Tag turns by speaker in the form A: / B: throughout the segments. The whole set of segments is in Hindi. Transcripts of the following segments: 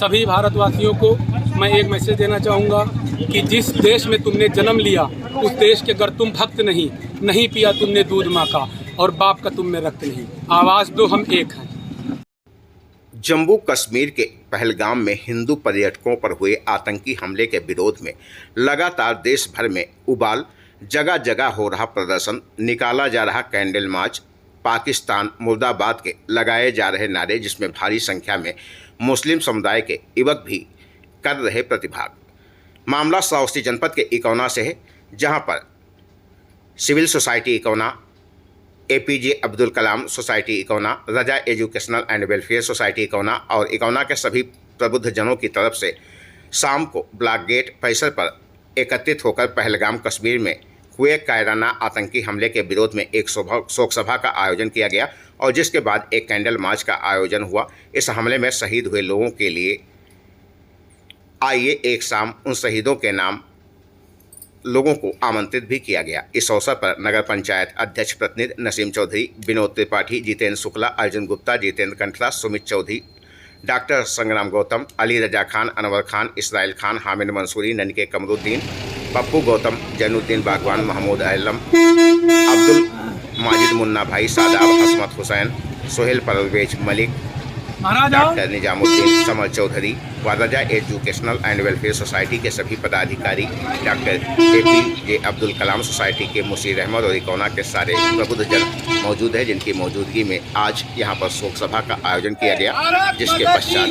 A: सभी भारतवासियों को मैं एक मैसेज देना चाहूँगा कि जिस देश में तुमने जन्म लिया उस देश के अगर तुम भक्त नहीं पिया तुमने दूध माँ का और बाप का तुम में रक्त नहीं, आवाज़ दो, हम एक हैं।
B: जम्मू कश्मीर के पहलगाम में हिंदू पर्यटकों पर हुए आतंकी हमले के विरोध में लगातार देश भर में उबाल, जगह जगह हो रहा प्रदर्शन, निकाला जा रहा कैंडल मार्च, पाकिस्तान मुर्दाबाद के लगाए जा रहे नारे, जिसमें भारी संख्या में मुस्लिम समुदाय के युवक भी कर रहे प्रतिभाग। मामला श्रावस्ती जनपद के इकौना से है, जहां पर civil society Ikauna, APJ Abdul Kalam society Ikauna, Raza educational and welfare society Ikauna और इकौना के सभी प्रबुद्ध जनों की तरफ से शाम को ब्लॉक गेट परिसर पर एकत्रित होकर पहलगाम कश्मीर में हुए कायराना आतंकी हमले के विरोध में एक शोक सभा का आयोजन किया गया और जिसके बाद एक कैंडल मार्च का आयोजन हुआ। इस हमले में शहीद हुए लोगों के लिए आइए एक शाम उन शहीदों के नाम लोगों को आमंत्रित भी किया गया। इस अवसर पर नगर पंचायत अध्यक्ष प्रतिनिधि नसीम चौधरी, विनोद त्रिपाठी, जितेंद्र शुक्ला, अर्जुन गुप्ता, जितेंद्र कंठला, सुमित चौधरी, डॉक्टर संग्राम गौतम, अली रजा खान, अनवर खान, इसराइल खान, हामिद मंसूरी, ननके कमरुद्दीन, पप्पू गौतम, जैनुद्दीन बागवान, महमूद आलम, अब्दुल माजिद मुन्ना भाई, सादाब, हसमत हुसैन, सोहेल परवेज मलिक, डॉक्टर निजामुद्दीन, समर चौधरी व रजा एजुकेशनल एंड वेलफेयर सोसाइटी के सभी पदाधिकारी, doctor APJ Abdul Kalam society के मुशीर अहमद और इकौना के सारे प्रबुद्ध जन मौजूद हैं, जिनकी मौजूदगी में आज यहां पर शोक सभा का आयोजन किया गया, जिसके पश्चात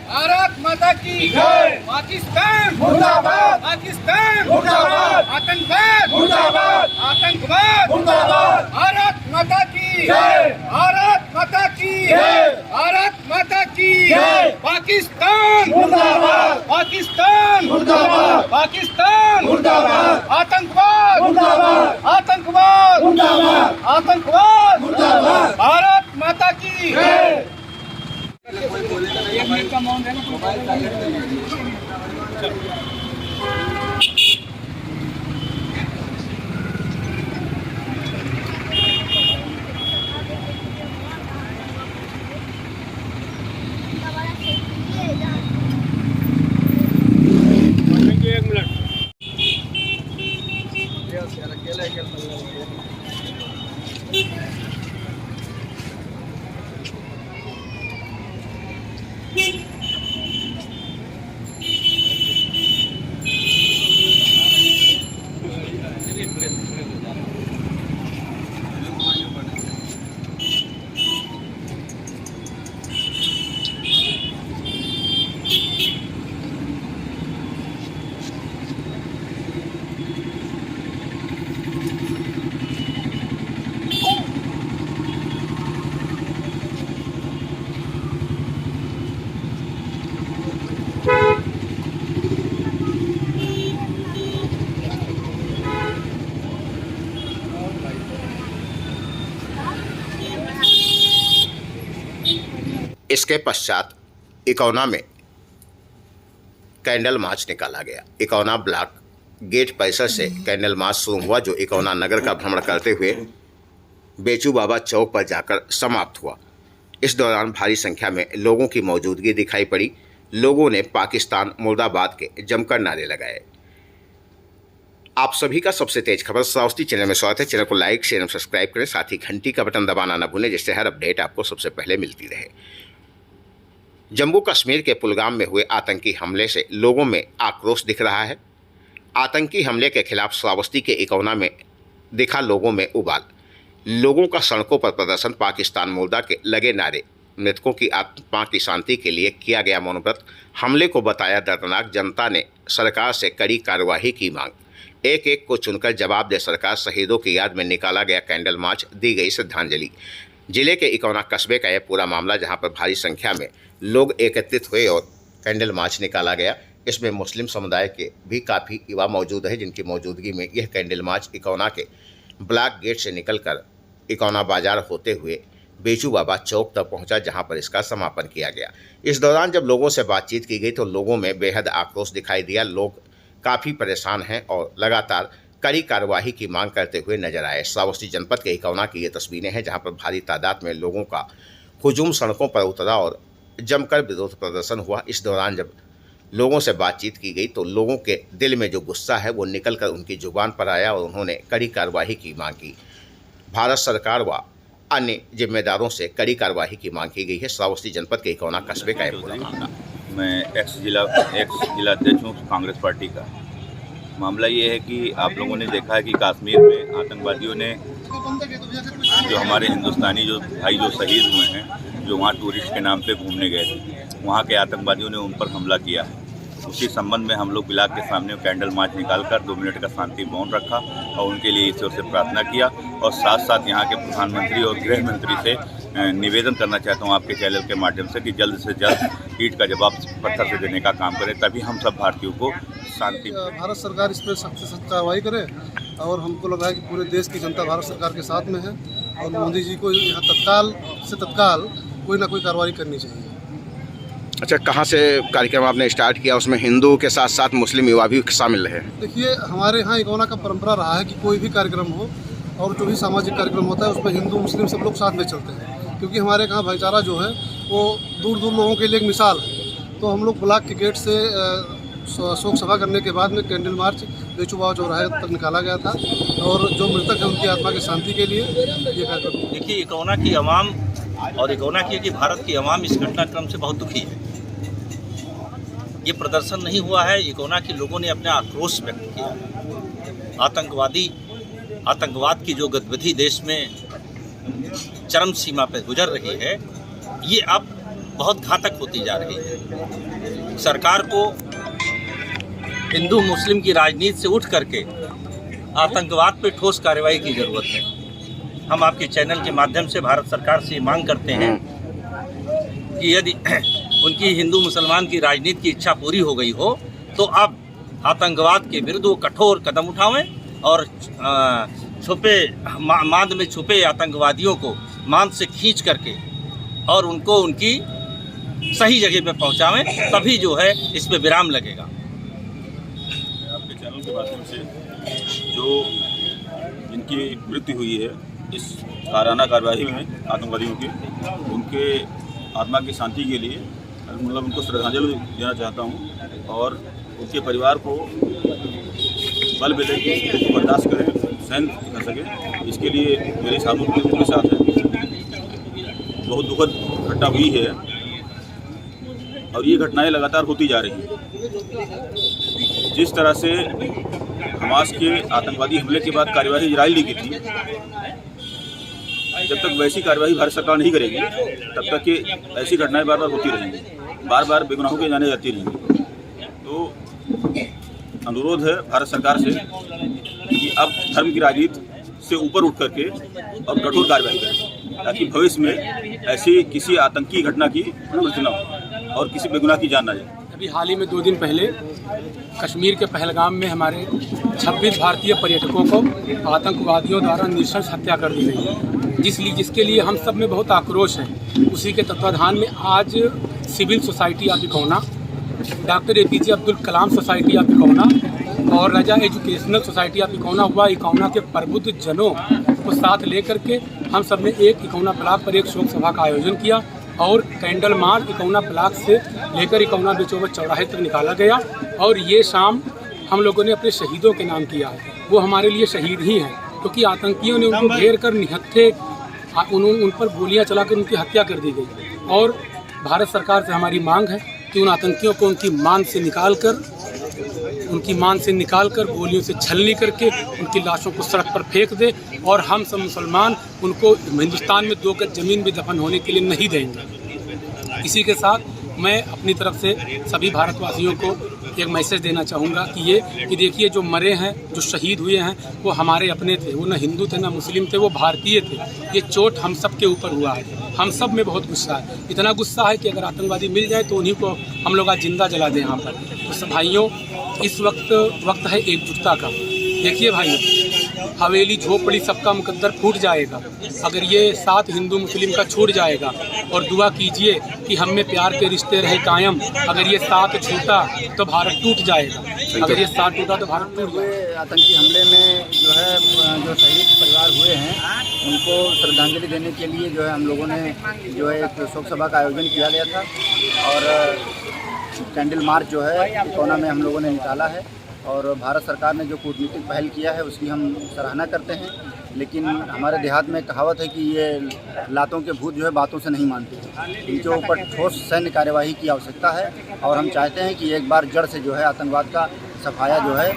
C: भारत माता की जय, पाकिस्तान मुर्दाबाद, पाकिस्तान मुर्दाबाद, आतंकवाद मुर्दाबाद, आतंकवाद मुर्दाबाद, भारत माता की जय, भारत माता की जय, भारत माता की जय, पाकिस्तान मुर्दाबाद, पाकिस्तान मुर्दाबाद, पाकिस्तान मुर्दाबाद, आतंकवाद मुर्दाबाद, आतंकवाद मुर्दाबाद, आतंकवाद मुर्दाबाद, भारत माता की जय।
B: इसके पश्चात इकौना में कैंडल मार्च निकाला गया। इकौना ब्लॉक गेट परिसर से कैंडल मार्च शुरू हुआ, जो इकौना नगर का भ्रमण करते हुए बेचू बाबा चौक पर जाकर समाप्त हुआ। इस दौरान भारी संख्या में लोगों की मौजूदगी दिखाई पड़ी। लोगों ने पाकिस्तान मुर्दाबाद के जमकर नारे लगाए। आप सभी का सबसे तेज खबर श्रावस्ती चैनल में स्वागत है। चैनल को लाइक, शेयर और सब्सक्राइब करें, साथ ही घंटी का बटन दबाना न भूलें, जिससे हर अपडेट आपको सबसे पहले मिलती रहे। जम्मू कश्मीर के पुलगाम में हुए आतंकी हमले से लोगों में आक्रोश दिख रहा है। आतंकी हमले के खिलाफ श्रावस्ती के इकौना में दिखा लोगों में उबाल। लोगों का सड़कों पर प्रदर्शन, पाकिस्तान मुर्दा के लगे नारे, मृतकों की आत्मा की शांति के लिए किया गया मौन व्रत। हमले को बताया दर्दनाक। जनता ने सरकार से कड़ी कार्रवाई की मांग। एक एक को चुनकर जवाब दे सरकार। शहीदों की याद में निकाला गया कैंडल मार्च, दी गई श्रद्धांजलि। जिले के इकौना कस्बे का यह पूरा मामला, जहां पर भारी संख्या में लोग एकत्रित हुए और कैंडल मार्च निकाला गया। इसमें मुस्लिम समुदाय के भी काफ़ी युवा मौजूद है, जिनकी मौजूदगी में यह कैंडल मार्च इकौना के ब्लॉक गेट से निकलकर इकौना बाजार होते हुए बेचू बाबा चौक तक पहुंचा, जहां पर इसका समापन किया गया। इस दौरान जब लोगों से बातचीत की गई तो लोगों में बेहद आक्रोश दिखाई दिया। लोग काफ़ी परेशान हैं और लगातार कड़ी कार्रवाई की मांग करते हुए नजर आए। श्रावस्ती जनपद के इकौना की ये तस्वीरें हैं, जहां पर भारी तादाद में लोगों का हुजूम सड़कों पर उतरा और जमकर विरोध प्रदर्शन हुआ। इस दौरान जब लोगों से बातचीत की गई तो लोगों के दिल में जो गुस्सा है वो निकलकर उनकी जुबान पर आया और उन्होंने कड़ी कार्रवाई की मांग की। भारत सरकार व अन्य जिम्मेदारों से कड़ी कार्रवाई की मांग की गई है। श्रावस्ती जनपद के इकौना कस्बे का एक पूरा मामला।
D: मैं एक्स जिलाध्यक्ष हूँ कांग्रेस पार्टी का। मामला ये है कि आप लोगों ने देखा है कि कश्मीर में आतंकवादियों ने जो हमारे हिंदुस्तानी जो भाई जो शहीद हुए हैं, जो वहाँ टूरिस्ट के नाम पे घूमने गए थे, वहाँ के आतंकवादियों ने उन पर हमला किया। उसी संबंध में हम लोग ब्लॉक के सामने कैंडल मार्च निकालकर 2 मिनट का शांति मौन रखा और उनके लिए ईश्वर से प्रार्थना किया। और साथ साथ यहाँ के प्रधानमंत्री और गृह मंत्री से निवेदन करना चाहता हूँ आपके चैनल के माध्यम से कि जल्द से जल्द ईंट का जवाब पत्थर से देने का काम करें, तभी हम सब भारतीयों को शांति।
E: भारत सरकार इस पर सख्त से सख्त कार्रवाई करे और हमको लग रहा है कि पूरे देश की जनता भारत सरकार के साथ में है और मोदी जी को यहाँ तत्काल कोई ना कोई कार्रवाई करनी चाहिए।
B: अच्छा, कहाँ से कार्यक्रम आपने स्टार्ट किया? उसमें हिंदू के साथ साथ मुस्लिम युवा भी शामिल है।
E: देखिए, हमारे यहाँ इकौना का परंपरा रहा है कि कोई भी कार्यक्रम हो और जो भी सामाजिक कार्यक्रम होता है उसमें हिंदू मुस्लिम सब लोग साथ में चलते हैं, क्योंकि हमारे यहाँ भाईचारा जो है वो दूर दूर लोगों के लिए एक मिसाल है। तो हम लोग ब्लॉक के गेट से शोक सभा करने के बाद में कैंडल मार्च बेचुबाव चौराहे तक निकाला गया था और जो मृतक है उनकी आत्मा की शांति के लिए ये कार्यक्रम।
F: देखिए, इकौना की आवाम और इकौना की भारत की आवाम इस घटनाक्रम से बहुत दुखी है। ये प्रदर्शन नहीं हुआ है, इकौना के लोगों ने अपना आक्रोश व्यक्त किया। आतंकवाद की जो गतिविधि देश में चरम सीमा पर गुजर रही है, ये अब बहुत घातक होती जा रही है। सरकार को हिंदू मुस्लिम की राजनीति से उठ करके आतंकवाद पर ठोस कार्रवाई की जरूरत है। हम आपके चैनल के माध्यम से भारत सरकार से मांग करते हैं कि यदि उनकी हिंदू मुसलमान की राजनीति की इच्छा पूरी हो गई हो तो अब आतंकवाद के विरुद्ध वो कठोर कदम उठावें और छुपे मांद में छुपे आतंकवादियों को मांद से खींच करके और उनको उनकी सही जगह पे पहुंचावें, तभी जो है इस पे विराम लगेगा।
D: आपके चैनल के माध्यम से जो इनकी मृत्यु हुई है इस काराना कार्रवाई में आतंकवादियों की, उनके आत्मा की शांति के लिए मतलब उनको श्रद्धांजलि देना चाहता हूँ और उनके परिवार को बल मिले कि बर्दाश्त करें, सहन कर सकें, इसके लिए मेरे सामूहिक उनके साथ है। बहुत दुखद घटना हुई है और ये घटनाएं लगातार होती जा रही हैं। जिस तरह से हमास के आतंकवादी हमले के बाद कार्यवाही इजराइल ने की थी, जब तक वैसी कार्रवाई भारत सरकार नहीं करेगी तब तक ये ऐसी घटनाएं बार बार होती रहेंगी, बार बार बेगुनाहों के जाने जाती रहेंगी। तो अनुरोध है भारत सरकार से कि अब धर्म की राजनीति से ऊपर उठ करके और कठोर कार्रवाई करें, ताकि भविष्य में ऐसी किसी आतंकी घटना की पुनरावृत्ति न हो और किसी बेगुनाह की जान न जाए।
A: अभी हाल ही में 2 दिन पहले कश्मीर के पहलगाम में हमारे 26 भारतीय पर्यटकों को आतंकवादियों द्वारा नृशंस हत्या कर दी गई, जिसके लिए हम सब में बहुत आक्रोश है। उसी के तत्वाधान में आज civil society of Ikauna, doctor APJ Abdul Kalam society of Ikauna और Raza educational society of Ikauna व इकौना के प्रबुद्ध जनों को साथ लेकर के हम सब ने एक इकौना ब्लॉक पर एक शोक सभा का आयोजन किया और कैंडल मार्च इकौना ब्लॉक से लेकर इकौना बेचोबत चौराहे तक निकाला गया। और ये शाम हम लोगों ने अपने शहीदों के नाम किया है। वो हमारे लिए शहीद ही हैं, क्योंकि आतंकियों ने उनको घेर कर निहत्थे उन पर गोलियां चलाकर उनकी हत्या कर दी गई। और भारत सरकार से हमारी मांग है कि उन आतंकियों को उनकी मान से निकाल कर गोलियों से छलनी करके उनकी लाशों को सड़क पर फेंक दे और हम सब मुसलमान उनको हिंदुस्तान में 2 गज जमीन भी दफन होने के लिए नहीं देंगे। इसी के साथ मैं अपनी तरफ से सभी भारतवासियों को एक मैसेज देना चाहूँगा कि देखिए, जो मरे हैं, जो शहीद हुए हैं, वो हमारे अपने थे, वो न हिंदू थे न मुस्लिम थे, वो भारतीय थे। ये चोट हम सब के ऊपर हुआ है, हम सब में बहुत गुस्सा है। इतना गुस्सा है कि अगर आतंकवादी मिल जाए तो उन्हीं को हम लोग आज जिंदा जला दें यहाँ पर। तो सब भाइयों, इस वक्त है एकजुटता का। देखिए भाइयों, हवेली झोपड़ी सबका मुकद्दर फूट जाएगा अगर ये साथ हिंदू मुस्लिम का छूट जाएगा। और दुआ कीजिए कि हम में प्यार के रिश्ते रहे कायम। अगर ये साथ छूटा तो भारत टूट जाएगा, अगर ये साथ टूटा तो भारत टूट जाएगा।
G: आतंकी हमले में जो शहीद परिवार हुए हैं उनको श्रद्धांजलि देने के लिए जो है हम लोगों ने जो है एक शोक सभा का आयोजन किया गया था और कैंडल मार्च जो है इकोना में हम लोगों ने निकाला है। और भारत सरकार ने जो कूटनीतिक पहल किया है उसकी हम सराहना करते हैं, लेकिन हमारे देहात में कहावत है कि ये लातों के भूत जो है बातों से नहीं मानते हैं। इनके ऊपर ठोस सैन्य कार्यवाही की आवश्यकता है और हम चाहते हैं कि एक बार जड़ से जो है आतंकवाद का सफाया जो है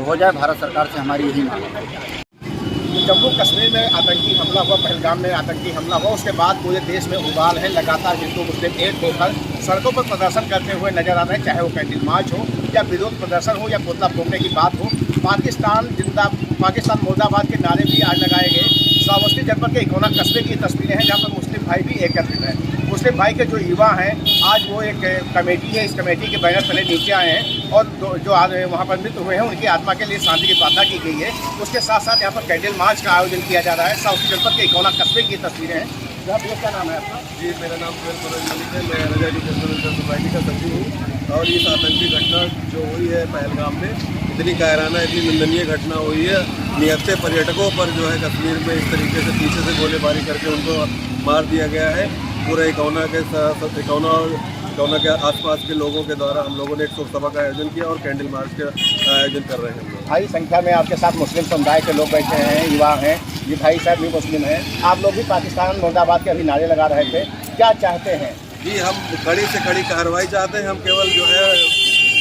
G: हो जाए। भारत सरकार से हमारी यही मांग है।
B: जम्मू कश्मीर में आतंकी हमला हुआ, पहलगाम में आतंकी हमला हुआ, उसके बाद पूरे देश में उबाल है। लगातार हिंदू मुस्लिम एक होकर सड़कों पर प्रदर्शन करते हुए नजर आ रहे हैं, चाहे वो कैंडल मार्च हो या विरोध प्रदर्शन हो या पुतला फूंकने की बात हो। पाकिस्तान मुर्दाबाद के नारे भी आज लगाए गए। श्रावस्ती जनपद के इकोना कस्बे की तस्वीरें हैं जहाँ पर मुस्लिम भाई भी एकत्रित हैं। मुस्लिम भाई के जो युवा हैं आज वो एक कमेटी है, इस कमेटी के बैनर तले नीचे आए हैं और जो वहाँ पर मृत हुए हैं उनकी आत्मा के लिए शांति की प्रार्थना की गई है। उसके साथ साथ यहाँ पर कैंडल मार्च का आयोजन किया जा रहा है। श्रावस्ती जनपद के इकोना कस्बे की तस्वीरें हैं। क्या नाम है आपका?
H: जी, मेरा नाम फरोज मलिक है। मैं रजा एजुकेशनल सोसाइटी का सचिव हूँ और इस आतंकी घटना जो हुई है पहलगाम में, इतनी कायराना, इतनी निंदनीय घटना हुई है। निहत्ते पर्यटकों पर जो है कश्मीर में इस तरीके से पीछे से गोलीबारी करके उनको मार दिया गया है। पूरे इकोना के आसपास के लोगों के द्वारा हम लोगों ने एक शोक सभा का आयोजन किया और कैंडल मार्च का आयोजन कर रहे हैं।
B: भारी संख्या में आपके साथ मुस्लिम समुदाय के लोग बैठे हैं, युवा हैं, ये भाई साहब भी मुस्लिम हैं। आप लोग भी पाकिस्तान मुर्दाबाद के अभी नारे लगा रहे थे, क्या चाहते हैं?
H: जी, हम कड़ी से कड़ी कार्रवाई चाहते हैं। हम केवल जो है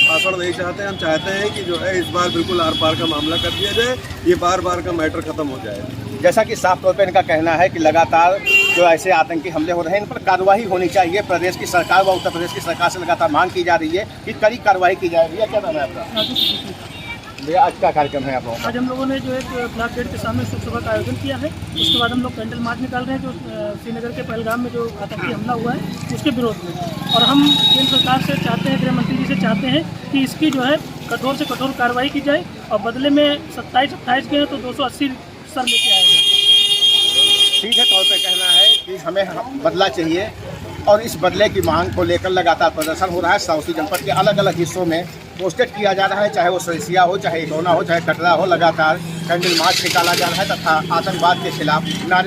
H: भाषण नहीं चाहते, हम चाहते हैं कि जो है इस बार बिल्कुल आर पार का मामला कर दिया जाए, ये बार का मैटर खत्म हो जाए।
B: जैसा कि साफ तौर पर इनका कहना है कि लगातार जो ऐसे आतंकी हमले हो रहे हैं इन पर कार्रवाई होनी चाहिए। प्रदेश की सरकार व उत्तर प्रदेश की सरकार से लगातार मांग की जा रही है कि कड़ी कार्रवाई की जाए। भैया क्या नाम है आपका? भैया आज क्या कार्यक्रम है आप लोगों का?
I: आज हम लोगों ने जो एक ब्लॉक गेट के सामने शोक सभा का आयोजन किया है। उसके बाद हम लोग कैंडल मार्च निकाल रहे हैं जो श्रीनगर के पहलगाम में जो आतंकी हमला हुआ है उसके विरोध में। और हम केंद्र सरकार से चाहते हैं, गृह मंत्री जी से चाहते हैं कि इसकी जो है कठोर से कठोर कार्रवाई की जाए और बदले में 27-28 के हैं तो 280 सर लेके आए जाए।
B: सीधे तौर पे कहना है कि हमें बदला चाहिए और इस बदले की मांग को लेकर लगातार प्रदर्शन हो रहा है। श्रावस्ती जनपद के अलग अलग हिस्सों में पोस्टेड किया जा रहा है, चाहे वो सरसिया हो, चाहे इकोना हो, चाहे कटरा हो। लगातार कैंडल मार्च निकाला जा रहा है तथा आतंकवाद के खिलाफ नारे